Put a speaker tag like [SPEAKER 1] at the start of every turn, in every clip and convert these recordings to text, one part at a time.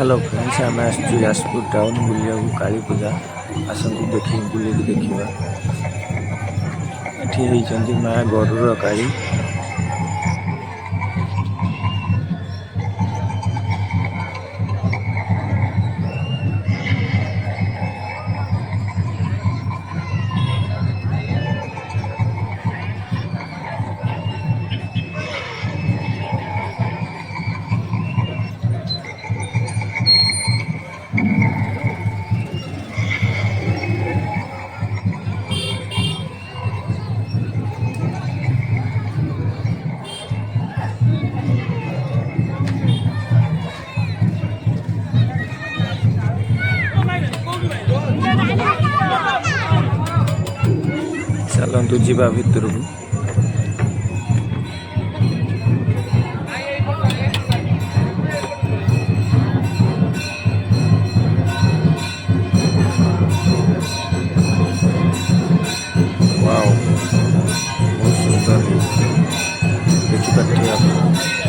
[SPEAKER 1] Hello friends आम Aspur town बुलिया काली पूजा आसतु देखी बुलिक देखा ये माँ गरुड़ काली चलतु जीवा भितर को वाओ बहुत सुंदर देखिए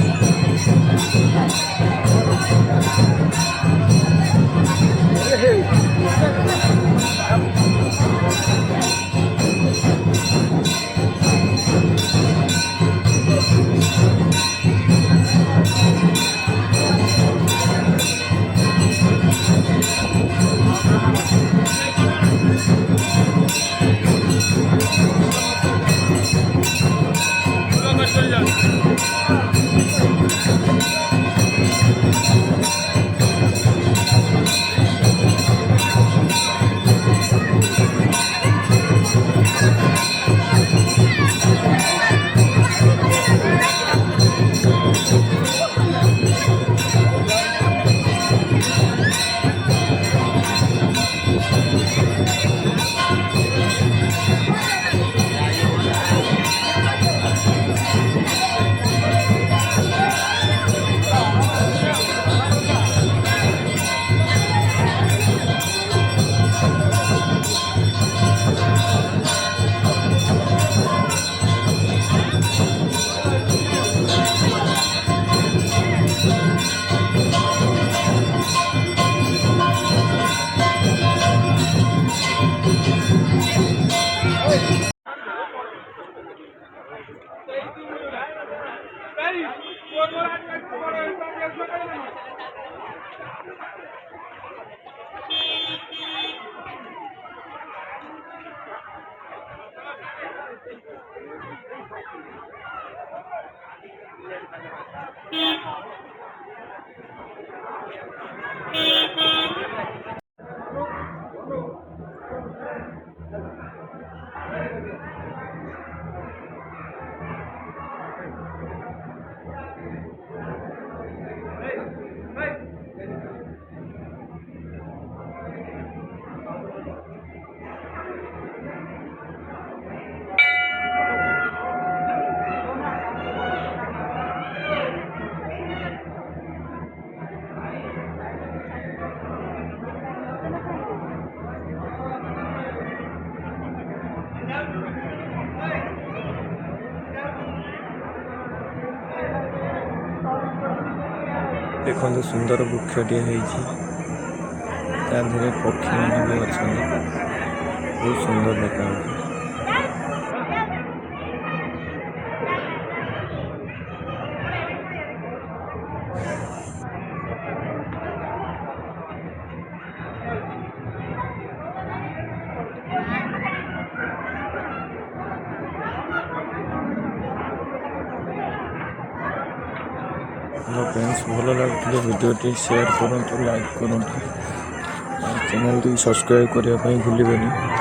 [SPEAKER 1] देखो सुंदर वृक्षटे होती पक्षी मैंने भी अच्छा बहुत सुंदर देखा फ्रेंड्स भल लगे भिडियो शेयर करूँ लाइक करूँ चैनल सब्सक्राइब करने भूलें।